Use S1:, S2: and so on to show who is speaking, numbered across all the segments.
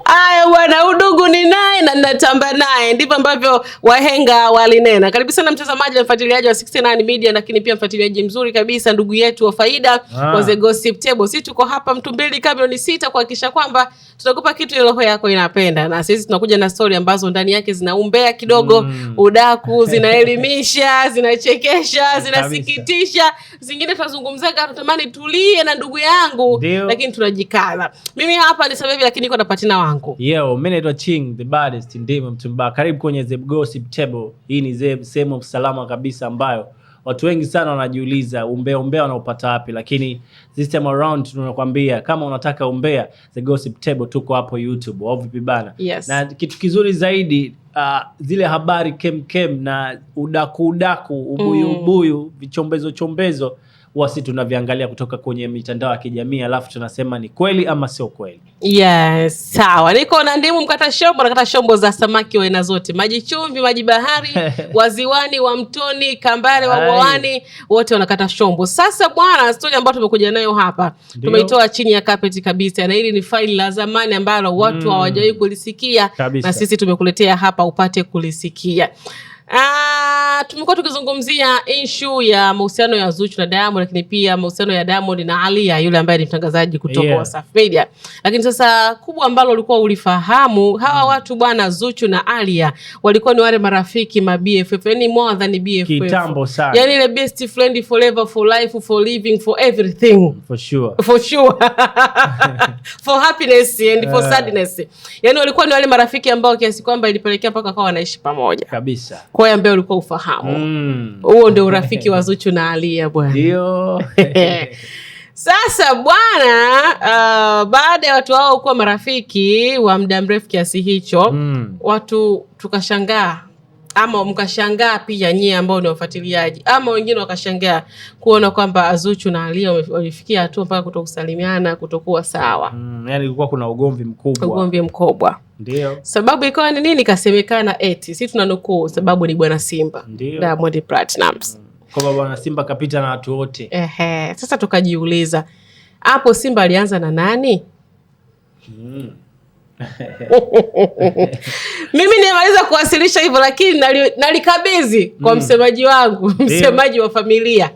S1: Aya bwana, udugu ni naye na natamba naye, ndivyo ambavyo wahenga walinena. Karibu sana mtazamaji na mfuatiliaji wa 69 Media, lakini pia mfuatiliaji mzuri kabisa, ndugu yetu wa faida wa The Gossip Table. Sisi tuko hapa Mtumbili kabla ni 6 kuhakikisha kwamba tunakupa kitu ile roho yako inapenda, na sisi tunakuja na story ambazo ndani yake zina umbea kidogo, udaku, zinaelimisha, zinachekesha, zinasikitisha, zingine tunazungumzaga tunatamani tulie na ndugu yangu, lakini tunajikaza. Mimi hapa ni sababu lakini niko na partner wangu.
S2: Yo, mimi naitwa Ching the baddest ndimo Mtumba. Karibu kwenye The Gossip Table. Hii ni sehemu salama kabisa ambayo watu wengi sana wanajiuliza umbea wanaopata wapi, lakini this time around tunakwambia kama unataka umbea, The Gossip Table tuko hapo YouTube au vipi bana.
S1: Yes.
S2: Na kitu kizuri zaidi, zile habari kem na udaku ubuyu vichombezo wasi tunaviangalia kutoka kwenye mitandao ya kijamii, alafu tunasema ni kweli ama sio kweli.
S1: Yes, sawa. Niko na ndimu nakata shombo za samaki wa aina zote. Maji chumvi, maji bahari, waziwani, wa mtoni, kambare, wa bwawani, wote wanakata shombo. Sasa bwana, story ambayo tumekuja nayo hapa, tumeitoa chini ya carpet kabisa, na hili ni faili la zamani ambalo watu hawajawahi kulisikia na sisi tumekuletea hapa upate kulisikia. Tumekuwa tukizungumzia issue ya mahusiano ya Zuchu na Diamond, lakini pia mahusiano ya Diamond na Alia, yule ambaye ni mtangazaji kutoka Wasafi Media. Lakini sasa kubwa ambalo ulikuwa ulifahamu, hawa watu bwana, Zuchu na Alia walikuwa ni wale marafiki ma BFF, yani more than BFF.
S2: Kitambo sana.
S1: Yani ile best friend forever, for life, for living, for everything.
S2: For sure.
S1: For happiness and for sadness. Yani walikuwa ni wale marafiki ambao kiasi kwamba ilipelekea mpaka kwa wanaishi pamoja.
S2: Kabisa.
S1: Kwa hiyo ambaye ulikuwa ufahamu. Huo ndio urafiki wa Zuchu na Alia bwana.
S2: Ndio.
S1: Sasa bwana, baada ya watu hao kuwa marafiki wa muda mrefu kiasi hicho, watu tukashangaa, ama mkashangaa pia nyie ambao ni wafuatiliaji, ama wengine wakashangaa kuona kwamba Zuchu na Alia walifikia hatua mpaka kutokusalimiana, kutokuwa sawa.
S2: Yani ilikuwa kuna ugomvi
S1: mkubwa.
S2: Ndio.
S1: Sababu ikawa ni nini? Kasemekana eti, si tunanukuu, sababu ni bwana Simba, Diamond Platnumz.
S2: Kwa bwana Simba kapita na watu wote.
S1: Sasa tukajiuliza, hapo Simba alianza na nani? Mimi nimeweza kuwasilisha hivyo, lakini nalikabidhi kwa msemaji wangu, msemaji wa familia.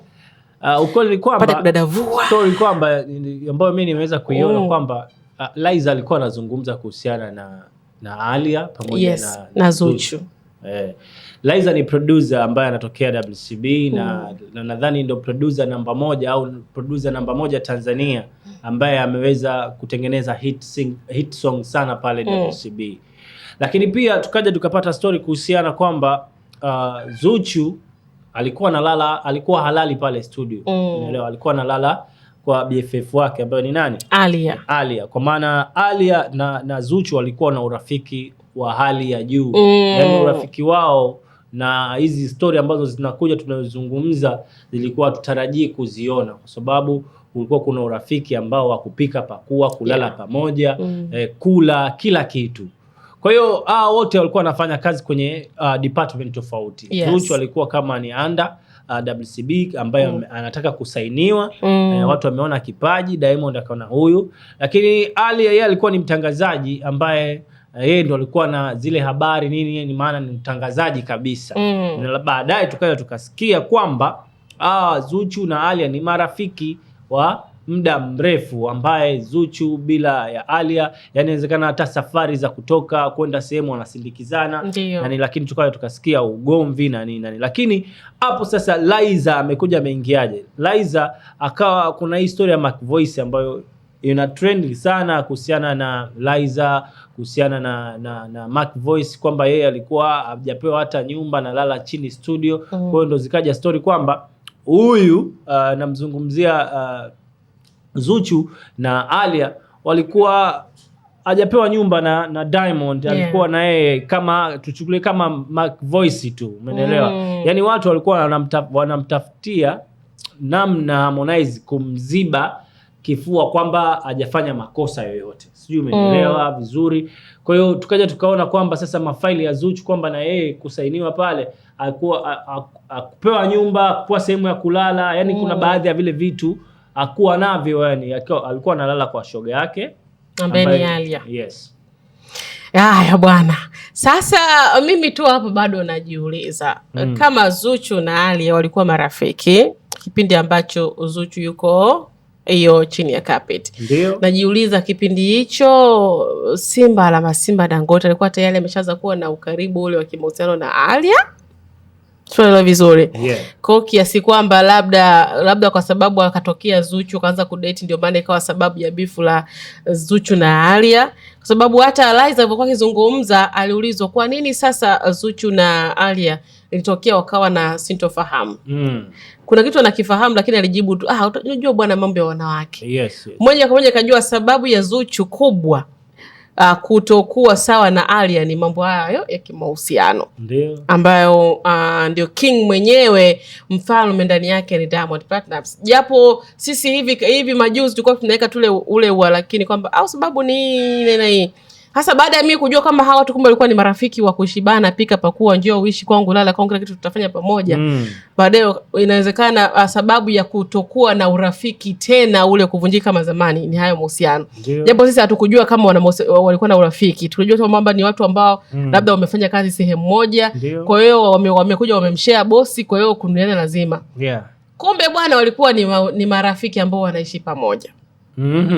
S2: Ukweli ni kwamba
S1: story
S2: kwamba ambayo mimi nimeweza kuiona kwamba Liza alikuwa anazungumza kuhusiana na Alia pamoja
S1: na Zuchu.
S2: Liza ni producer ambaye anatokea WCB na nadhani ndio producer namba 1 au producer namba 1 Tanzania ambaye ameweza kutengeneza hit song sana pale WCB. Lakini pia tukaja tukapata story kuhusiana kwamba Zuchu alikuwa halali pale studio. Unaelewa, alikuwa analala kwa BFF wake ambaye ni nani? Alia. Kwa maana Alia na Zuchu walikuwa na urafiki wa hali ya juu. Yaani urafiki wao na hizi story ambazo zinakuja tunazozungumza zilikuwa tutarajii kuziona, kwa sababu ulikuwa kuna urafiki ambao wa kupika pakua, kulala pamoja, kula kila kitu. Kwa hiyo wote walikuwa wanafanya kazi kwenye department tofauti. Zuchu alikuwa kama ni under WCB ambaye anataka kusainiwa, watu wameona kipaji, Diamond akaona huyu. Lakini Alia yeye alikuwa ni mtangazaji ambaye yeye ndo alikuwa na zile habari nini, ni maana ni mtangazaji kabisa. Na baadaye tukasikia kwamba Zuchu na Alia ni marafiki wa muda mrefu, ambaye Zuchu bila ya Alia, yani inawezekana hata safari za kutoka kwenda sehemu wanasindikizana. Lakini tukasikia ugomvi na nini. Lakini hapo sasa Liza amekuja, ameingiaje? Liza akawa kuna hii story ya Mac Voice ambayo ina trend sana kuhusiana na Liza, kuhusiana na Mac Voice, kwamba yeye alikuwa hajapewa hata nyumba na lala chini studio. Kwa hiyo ndo zikaja story kwamba huyu namzungumzia Zuchu na Alia walikuwa hajapewa nyumba na Diamond. Alikuwa na yeye kama tuchukulie kama Mac Voice tu, umeelewa? Yani watu walikuwa wanamtafutia namna Harmonize kumziba kifua kwamba hajafanya makosa yoyote. Sijui umeelewa vizuri. Kwa hiyo tukaja tukaona kwamba sasa mafaili ya Zuchu kwamba na yeye kusainiwa pale, alikuwa akupewa nyumba, kwa sehemu ya kulala, yani kuna baadhi ya vile vitu hakuwa navyo, yani alikuwa analala kwa shoga yake
S1: ambaye ni Alia.
S2: Yes.
S1: Haya bwana, sasa mimi tu hapo bado najiuliza kama Zuchu na Alia walikuwa marafiki kipindi ambacho Zuchu yuko hiyo chini ya carpet.
S2: Ndio.
S1: Najiuliza kipindi hicho Simba Dangote alikuwa tayari ameshaanza kuwa na ukaribu ule wa kimahusiano na Alia. Tuelewe vizuri.
S2: Yeah.
S1: Kwa kiasi kwamba labda kwa sababu akatokea Zuchu kaanza kudate ndio maana ikawa sababu ya bifu la Zuchu na Alia. Kwa sababu hata Liza alipokuwa akizungumza aliulizwa kwa nini sasa Zuchu na Alia ilitokea wakawa na sintofahamu. Kuna kitu anakifahamu lakini alijibu tu unajua bwana mambo ya wanawake.
S2: Yes.
S1: Moja kwa moja kajua sababu ya Zuchu kubwa kutokuwa sawa na Alia ni mambo hayo ya kimahusiano.
S2: Ndio.
S1: Ambayo ndio king mwenyewe, mfalme ndani yake ni Diamond Platnumz. Japo sisi hivi majuzi tulikuwa tunaweka ule lakini kwamba sababu ni ile na hii. Hasa baada ya mimi kujua kama hawa watu kumbe walikuwa ni marafiki wa kushibana, pika pakua, njoo uishi kwangu, lala kwangu, kila kitu tutafanya pamoja. Baadaye inawezekana sababu ya kutokuwa na urafiki tena ule kuvunjika kama zamani ni hayo mahusiano. Japo sisi hatukujua kama walikuwa na urafiki. Tulijua tu kwamba ni watu ambao labda wamefanya kazi sehemu moja. Kwa hiyo wamekuja wamemshare bosi, kwa hiyo kunuiana lazima.
S2: Yeah.
S1: Kumbe bwana walikuwa ni marafiki ambao wanaishi pamoja.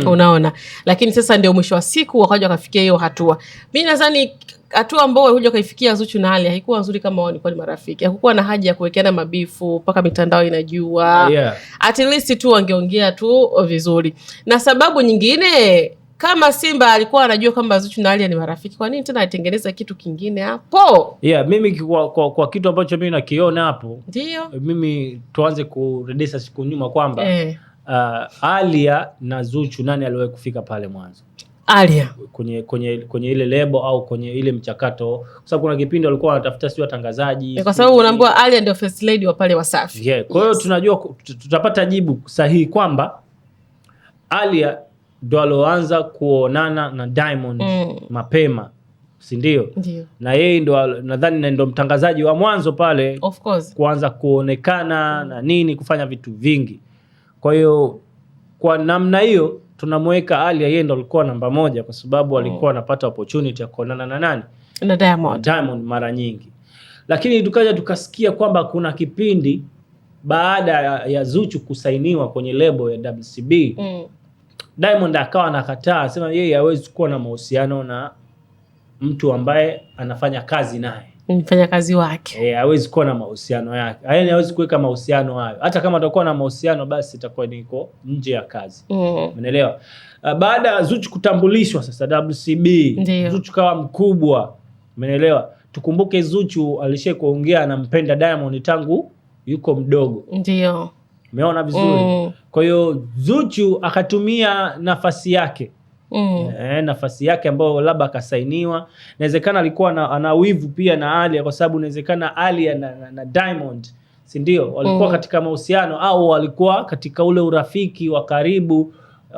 S1: Unaona, lakini sasa ndio mwisho wa siku wakaja wakafikia hiyo hatua. Mimi nadhani hatua ambao walikuja kaifikia Zuchu na Alia haikuwa nzuri kama wao walikuwa ni marafiki. Hakukuwa na haja ya kuwekeana mabifu mpaka mitandao inajua. At least tu wangeongea tu vizuri. Na sababu nyingine, kama Simba alikuwa anajua kama Zuchu na Alia ni marafiki, kwa nini tena alitengeneza kitu kingine hapo?
S2: Mimi kwa kitu ambacho mimi nakiona hapo.
S1: Ndio.
S2: Mimi tuanze kuredesa siku nyuma kwamba Alia na Zuchu nani aliwahi kufika pale mwanzo?
S1: Alia.
S2: Kwenye ile lebo au kwenye ile mchakato, kwa sababu kuna kipindi walikuwa wanatafuta sio watangazaji.
S1: Kwa sababu unaambiwa Alia ndio first lady wa pale Wasafi.
S2: Yeah. Kwa hiyo tunajua tutapata jibu sahihi kwamba Alia ndio aloanza kuonana na Diamond mapema, si ndio?
S1: Ndio.
S2: Na yeye ndio nadhani ndio mtangazaji wa mwanzo pale,
S1: of course,
S2: kuanza kuonekana na nini, kufanya vitu vingi. Kwa hiyo kwa namna hiyo tunamweka Alia, yeye ndo alikuwa namba moja kwa sababu alikuwa anapata opportunity ya kuonana na nani?
S1: Na
S2: Diamond mara nyingi. Lakini tukaja tukasikia kwamba kuna kipindi baada ya Zuchu kusainiwa kwenye lebo ya WCB, Diamond akawa anakataa, asema yeye hawezi kuwa na mahusiano na mtu ambaye anafanya kazi naye.
S1: Mfanya kazi wake.
S2: Hawezi kuwa na mahusiano yake. Yaani hawezi kuweka mahusiano hayo. Hata kama atakuwa na mahusiano basi itakuwa niko nje ya kazi. Umeelewa? Baada ya Zuchu kutambulishwa sasa WCB, Zuchu kawa mkubwa. Umeelewa? Tukumbuke Zuchu alishakuongea anampenda Diamond tangu yuko mdogo.
S1: Ndio.
S2: Umeona vizuri? Kwa hiyo Zuchu akatumia nafasi yake. Nafasi yake ambayo labda akasainiwa. Inawezekana alikuwa ana wivu pia na Alia, kwa sababu inawezekana Alia na Diamond, si ndio, walikuwa katika mahusiano au walikuwa katika ule urafiki wa karibu.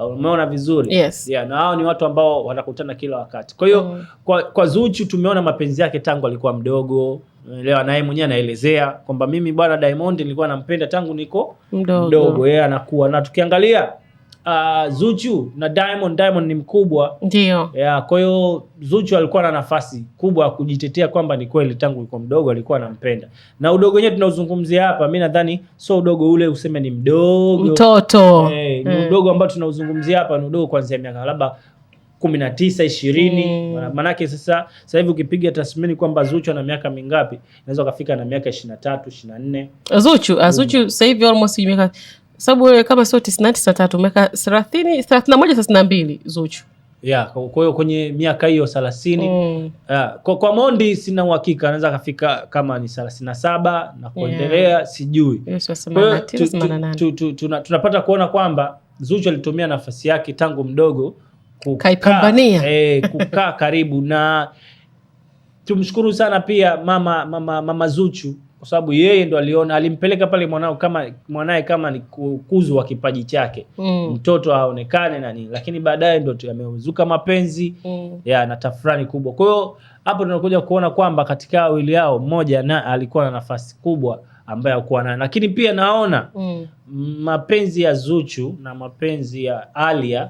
S2: Umeona vizuri?
S1: Yes.
S2: Na hao ni watu ambao wanakutana kila wakati. Kwa hiyo kwa Zuchu tumeona mapenzi yake tangu alikuwa mdogo. Unaelewa, naye mwenyewe anaelezea kwamba mimi bwana Diamond nilikuwa nampenda tangu niko mdogo. Yeye anakuwa na tukiangalia Zuchu na Diamond ni mkubwa.
S1: Ndio.
S2: Kwa hiyo Zuchu alikuwa na nafasi kubwa ya kujitetea kwamba ni kweli tangu yuko mdogo alikuwa anampenda. Na udogo wenyewe tunauzungumzia hapa, mimi nadhani sio udogo ule useme ni mdogo.
S1: Mtoto.
S2: Ni udogo ambao tunauzungumzia hapa ni udogo kuanzia miaka labda 19, 20. Manake sasa hivi ukipiga tathmini kwamba Zuchu ana miaka mingapi, inaweza kufika na miaka 23, 24.
S1: Zuchu sasa hivi almost miaka, sababu kama sio 93 miaka 30, 31, 32 Zuchu.
S2: Kwa hiyo kwenye miaka hiyo 30. Kwa Mondi sina uhakika, anaweza kafika kama ni 37 na kuendelea, sijui. Tunapata kuona kwamba Zuchu alitumia nafasi yake tangu mdogo
S1: kaipambania
S2: kukaa karibu na tumshukuru sana pia mama Zuchu, kwa sababu yeye ndo alimpeleka pale mwanae kama ni kukuzu wa kipaji chake. Mtoto aonekane na nini, lakini baadaye ndo yamezuka mapenzi na tafrani kubwa. Kwa hiyo hapo tunakuja kuona kwamba katika wawili yao mmoja na alikuwa na nafasi kubwa ambaye hakuwa nayo. Lakini pia naona mapenzi ya Zuchu na mapenzi ya Alia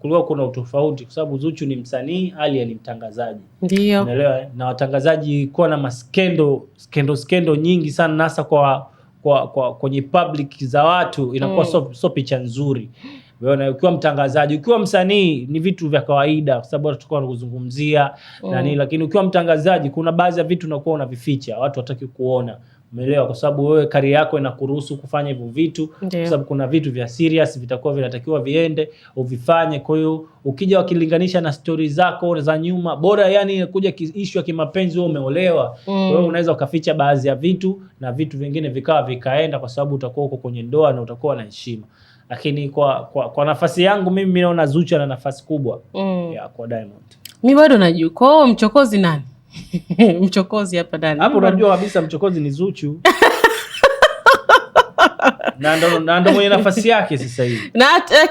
S2: kulikuwa kuna utofauti, kwa sababu Zuchu ni msanii, Alia ni mtangazaji.
S1: Ndio.
S2: Unaelewa? Na watangazaji kuwa na maskendo nyingi sana, hasa kwa kwenye public za watu, inakuwa so picha nzuri. Wewe ukiwa mtangazaji, ukiwa msanii ni vitu vya kawaida, kwa sababu tutakuwa tunazungumzia nani, lakini ukiwa mtangazaji kuna baadhi ya vitu unakuwa unavificha, watu wataki kuona. Umeelewa? Kwa sababu wewe career yako inakuruhusu kufanya hivyo vitu, kwa sababu kuna vitu vya serious vitakuwa vinatakiwa viende uvifanye. Kwa hiyo ukija wakilinganisha na story zako za nyuma, bora yani kuja issue ya kimapenzi, wewe umeolewa, kwa hiyo unaweza ukaficha baadhi ya vitu na vitu vingine vikaenda, kwa sababu utakuwa uko kwenye ndoa na utakuwa na heshima. Lakini kwa nafasi yangu mimi naona Zuchu ana nafasi kubwa ya kwa Diamond.
S1: Mimi bado najua kwa mchokozi nani? Mchokozi hapa ndani.
S2: Hapo unajua kabisa mchokozi ni Zuchu. na ndo mwenye nafasi yake sasa hivi.
S1: Na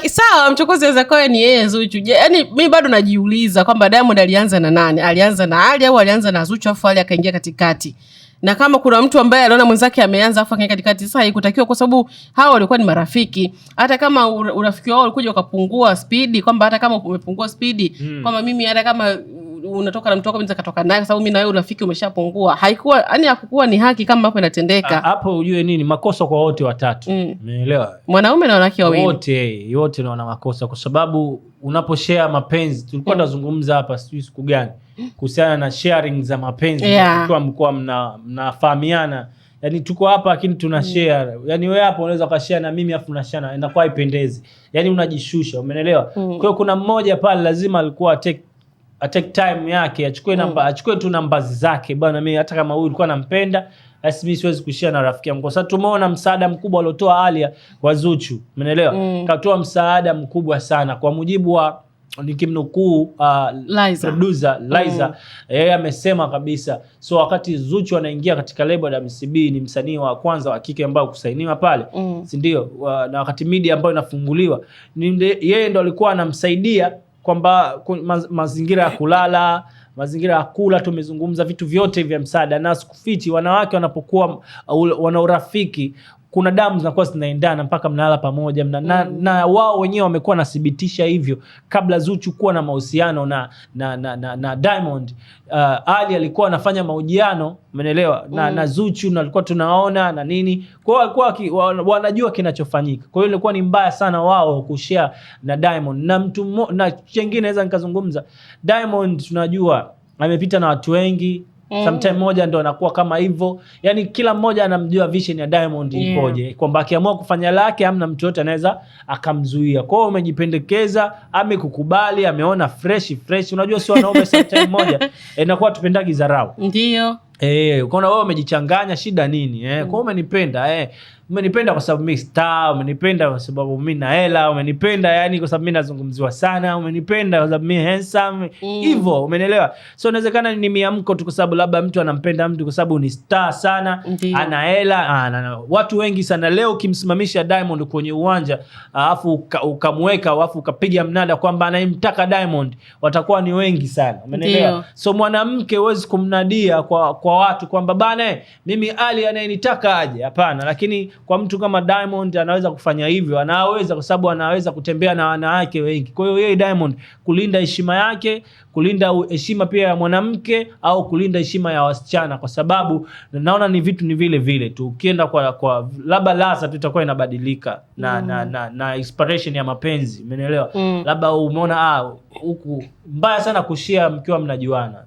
S1: sawa, mchokozi anaweza kuwa ni yeye Zuchu. Yaani mimi bado najiuliza kwamba Diamond alianza na nani? Alianza na Ali au alianza na Zuchu afu Ali akaingia katikati? Na kama kuna mtu ambaye aliona mwenzake ameanza afa katikati, sasa haikutakiwa, kwa sababu hao walikuwa ni marafiki. Hata kama urafiki wao ulikuja ukapungua speed, kwamba hata kama umepungua speed, kwamba mimi hata kama unatoka na mtu wako mimi nikatoka naye, kwa sababu mimi na wewe urafiki umeshapungua, haikuwa yani hakukuwa ni haki kama hapo inatendeka.
S2: Hapo ujue nini, makosa kwa wote watatu. Umeelewa?
S1: Mwanaume na wanawake wawili.
S2: Wote wana makosa, kwa sababu unaposhare mapenzi, tulikuwa tunazungumza hapa sijui siku gani kuhusiana na sharing za mapenzi, kwa mkoa mnafahamiana. Yani tuko hapa lakini tuna share. Yani wewe hapo unaweza ukashare na mimi afu unashare, inakuwa haipendezi. Yani unajishusha, umeelewa? Kwa hiyo kuna mmoja pale lazima alikuwa take time yake, achukue tu namba zake. Bwana mimi hata kama huyu alikuwa anampenda, basi mimi siwezi kushare na rafiki yangu. Kwa sababu tumeona msaada mkubwa aliotoa Alia kwa Zuchu. Umeelewa? Katoa msaada mkubwa sana, kwa mujibu wa nikimnukuu producer Liza, yeye amesema kabisa. So wakati Zuchu anaingia katika label ya WCB, ni msanii wa kwanza wa kike ambao kusainiwa pale, si ndio? Na wakati media ambayo inafunguliwa, yeye ndo alikuwa anamsaidia kwamba mazingira ya kulala, mazingira ya kula, tumezungumza vitu vyote vya msaada. Na sikufichi, wanawake wanapokuwa wana urafiki, kuna damu zinakuwa zinaendana mpaka mnalala pamoja na wao wenyewe wamekuwa nathibitisha hivyo. Kabla Zuchu kuwa na mahusiano na Diamond, Ali alikuwa anafanya mahojiano, umeelewa, na Zuchu, na alikuwa tunaona na nini. Kwa hiyo walikuwa wanajua kinachofanyika. Kwa hiyo ilikuwa ni mbaya sana wao kushare na Diamond. Na mtu na chengine naweza nikazungumza, Diamond tunajua amepita na watu wengi. Sometime moja ndo anakuwa kama hivyo. Yani kila mmoja anamjua vision ya Diamond ikoje, kwamba akiamua kufanya lake hamna mtu yote anaweza akamzuia. Kwa hiyo umejipendekeza, amekukubali, ameona fresh. Unajua si wanaume sometime moja inakuwa tupendagi dharau.
S1: Ndio.
S2: Ukaona wewe umejichanganya, shida nini? Kwa hiyo umenipenda, umenipenda kwa sababu mimi star, umenipenda kwa sababu mimi na hela, umenipenda yani kwa sababu mimi nazungumziwa sana, umenipenda kwa sababu mimi handsome, hivyo, umeelewa? So inawezekana ni miamko tu, kwa sababu labda mtu anampenda mtu kwa sababu ni star sana, ana hela, watu wengi sana. Leo ukimsimamisha Diamond kwenye uwanja, alafu ukamweka, alafu ukapiga mnada kwamba anayemtaka Diamond, watakuwa ni wengi sana, umeelewa? So mwanamke huwezi kumnadia kwa watu kwamba bana mimi Ali anayenitaka aje, hapana. Lakini kwa mtu kama Diamond anaweza kufanya hivyo, anaweza, kwa sababu anaweza kutembea na wanawake wengi. Kwa hiyo yeye Diamond kulinda heshima yake, kulinda heshima pia ya mwanamke, au kulinda heshima ya wasichana, kwa sababu naona ni vitu ni vile vile tu. Ukienda kwa labda ladha tu itakuwa inabadilika na inspiration ya mapenzi, umeelewa? Labda umeona huku mbaya sana kushare mkiwa mnajuana.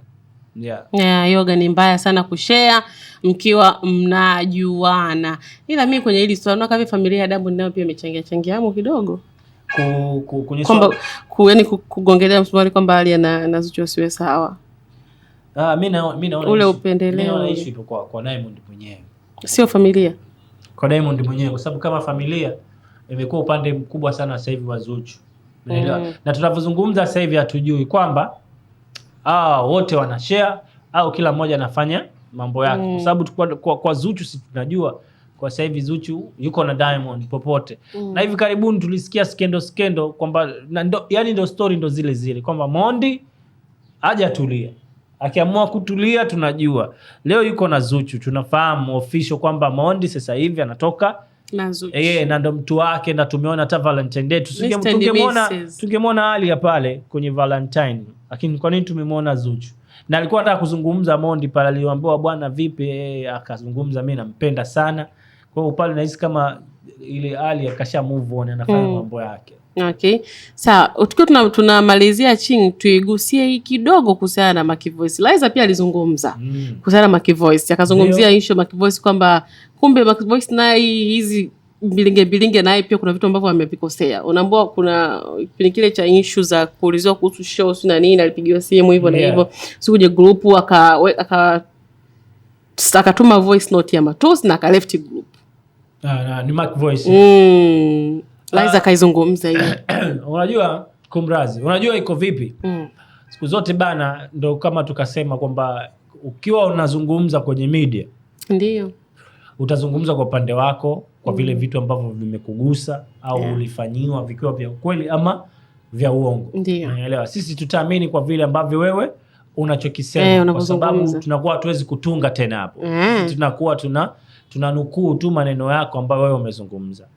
S1: Yoga ni mbaya sana kushare mkiwa mnajuana. Ila mimi kwenye hili swala naona kama familia ya Diamond nayo pia imechangia hapo kidogo. Kwamba yani kugongelea msumari kwamba Ali na Zuchu siwe sawa.
S2: Mimi naona
S1: ule upendeleo.
S2: Mimi naona issue ipo kwa Diamond mwenyewe.
S1: Sio familia.
S2: Kwa Diamond mwenyewe, kwa sababu kama familia imekuwa upande mkubwa sana sasa hivi wa Zuchu. Umeelewa? Na tunavyozungumza sasa hivi hatujui kwamba wote wana share au kila mmoja anafanya mambo yake, kwa sababu kwa Zuchu si tunajua kwa sasa hivi Zuchu yuko na Diamond popote. Na hivi karibuni tulisikia skendo kwamba yani ndo story ndo zile kwamba Mondi hajatulia, Akiamua kutulia tunajua. Leo yuko na Zuchu, tunafahamu official kwamba Mondi sasa hivi anatoka
S1: na Zuchu.
S2: Na ndo mtu wake, na tumeona hata Valentine Day tungemwona Ali pale kwenye Valentine, lakini kwa nini tumemwona Zuchu? Na alikuwa anataka kuzungumza Mondi pale, aliambiwa bwana vipi, akazungumza mimi nampenda sana. Kwa hiyo pale nahisi kama ile Ali akasha move on, anafanya mambo yake.
S1: Okay. Sawa, tukiwa tunamalizia Ching, tuigusie hii kidogo kuhusiana na Macky Voice. Liza pia alizungumza kuhusiana na Macky Voice. Akazungumzia issue Macky Voice kwamba kumbe Macky Voice naye hizi bilinge naye pia kuna vitu ambavyo amevikosea. Unaambia kuna kipindi kile cha issue za kuulizwa kuhusu shows na nini, alipigiwa simu hivyo na hivyo. Sikuje group akatuma voice note ya matusi na left group.
S2: Ni Macky Voice.
S1: Liza kaizungumza hiyo.
S2: Unajua kumrazi, unajua iko vipi? Siku zote bana, ndo kama tukasema kwamba ukiwa unazungumza kwenye media,
S1: ndio
S2: utazungumza kwa upande wako, kwa vile vitu ambavyo vimekugusa au ulifanyiwa vikiwa vya ukweli ama vya uongo. Unaelewa? Sisi tutaamini kwa vile ambavyo wewe unachokisema, kwa sababu tunakuwa hatuwezi kutunga tena hapo. Tunakuwa tunanukuu tu maneno yako ambayo wewe umezungumza.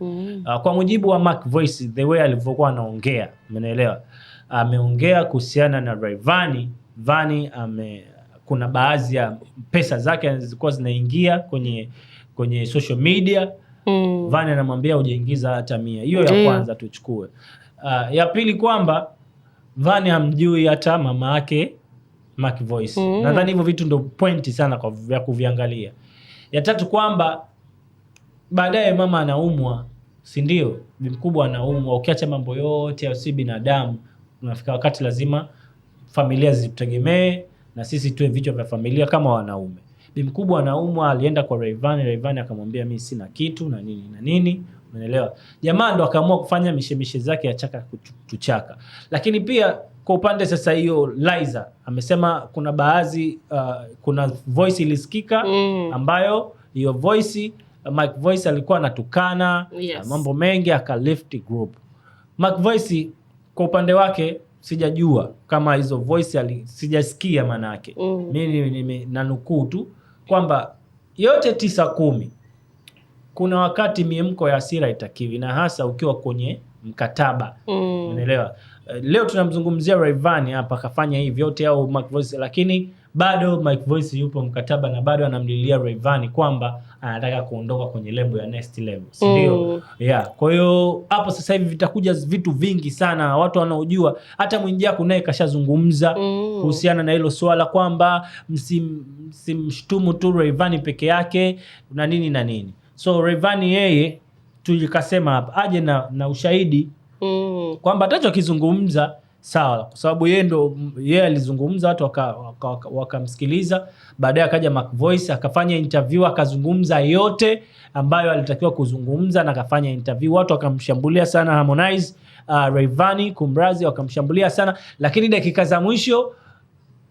S2: Kwa mujibu wa Macky Voice, the way alivyokuwa anaongea, umeelewa? Ameongea kuhusiana na Rayvanny. Kuna baadhi ya pesa zake zilikuwa zinaingia kwenye social media. Vanny anamwambia hujaingiza hata 100. Hiyo ya kwanza tuchukue. Ya pili kwamba Vanny hamjui hata mama yake Macky Voice. Nadhani hivyo vitu ndio pointi sana kwa kuviangalia. Ya tatu kwamba baadaye mama anaumwa, si ndio? Mkubwa anaumwa, ukiacha mambo yote ya si binadamu, unafika wakati lazima familia zitegemee na sisi tuwe vichwa vya familia kama wanaume. Mkubwa anaumwa, alienda kwa Rayvanny akamwambia mimi sina kitu na nini, umeelewa? Jamaa ndo akaamua kufanya mishemishe zake ya chaka kuchaka. Lakini pia kwa upande sasa hiyo Liza amesema kuna baadhi kuna voice ilisikika ambayo hiyo voice Macky Voice alikuwa anatukana mambo mengi, aka left group. Macky Voice kwa upande wake sijajua kama hizo voice sijasikia maana yake. Mimi nanukuu tu kwamba yote 9-10 kuna wakati miemko ya hasira itakiwi, na hasa ukiwa kwenye mkataba. Unaelewa? Leo tunamzungumzia Rayvanny hapa kafanya hivi yote au Macky Voice, lakini bado Macky Voice yupo mkataba na bado anamlilia Rayvanny kwamba anataka kuondoka kwenye level ya next level, si ndio? Kwa hiyo hapo sasa hivi vitakuja vitu vingi sana, watu wanaojua. Hata Mwijaku naye kashazungumza kuhusiana na hilo swala kwamba msimshtumu tu Rayvanny peke yake na nini. So Rayvanny yeye tulikasema hapa aje na ushahidi kwamba atachokizungumza sawa, kwa sababu yeye alizungumza, watu wakamsikiliza. Baadaye akaja Macky Voice akafanya interview, akazungumza yote ambayo alitakiwa kuzungumza, na akafanya interview. Watu wakamshambulia sana Harmonize, Rayvanny kumrazi wakamshambulia sana, lakini dakika za mwisho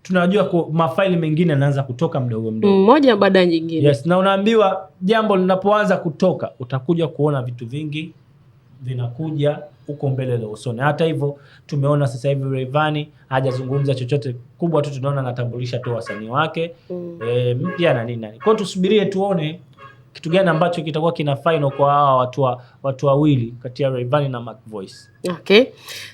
S2: tunajua kwa mafaili mengine yanaanza kutoka mdogo
S1: moja baada ya nyingine.
S2: Yes, na unaambiwa jambo linapoanza kutoka utakuja kuona vitu vingi vinakuja huko mbele la usoni. Hata hivyo tumeona sasa hivi Rayvanny hajazungumza chochote kubwa tu, tunaona anatambulisha tu wasanii wake mpya na nini. Kwa hiyo tusubirie tuone kitu gani ambacho kitakuwa kina final kwa hawa watu wawili kati ya Rayvanny na Macky Voice.
S1: Okay.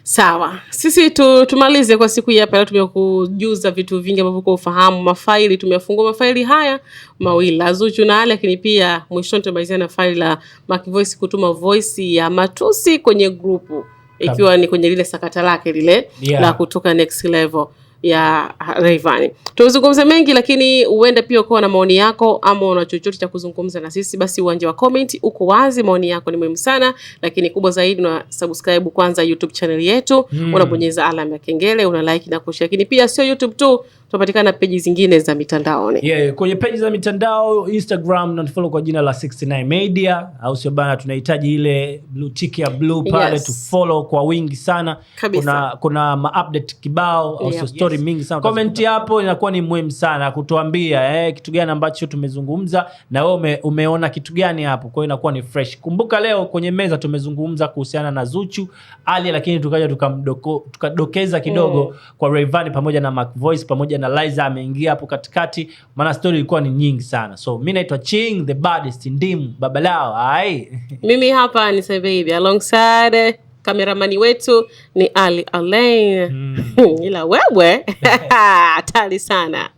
S1: Sawa. Sisi tumalize kwa siku hii hapa. Leo tumekujuza vitu vingi ambavyo kwa ufahamu. Mafaili tumefungua mafaili haya mawili la Zuchu na Ali, lakini pia mwishoni tumalizia na faili la Macky Voice kutuma voice ya matusi kwenye grupu, ikiwa ni kwenye lile sakata lake lile la kutoka next level ya Rayvanny. Tuzungumze mengi, lakini uende pia uko na maoni yako ama una chochote cha kuzungumza na sisi, basi uwanja wa comment uko wazi. Maoni yako ni muhimu sana, lakini kubwa zaidi una subscribe kwanza YouTube channel yetu, unabonyeza alama ya kengele, una like na kushare. Lakini pia sio YouTube tu, tunapatikana peji zingine za mitandaoni.
S2: Kwenye peji za mitandao Instagram na follow kwa jina la 69 Media, au sio bana? Tunahitaji ile blue tick ya blue pale, tu follow kwa wingi sana. Kuna ma-update kibao au story mingi sana. Comment hapo inakuwa ni muhimu sana kutuambia kitu gani ambacho tumezungumza na wewe umeona kitu gani hapo. Kwa hiyo inakuwa ni fresh. Kumbuka leo kwenye meza tumezungumza kuhusiana na Zuchu, Ali, lakini tukaja tukadokeza kidogo kwa Rayvanny pamoja na Macky Voice pamoja na Liza ameingia hapo katikati, maana story ilikuwa ni nyingi sana. So mimi naitwa Ching the baddest, ndimu babalao.
S1: Mimi hapa ni Baby, alongside kameramani wetu ni Ali Alain. Ila wewe hatari sana.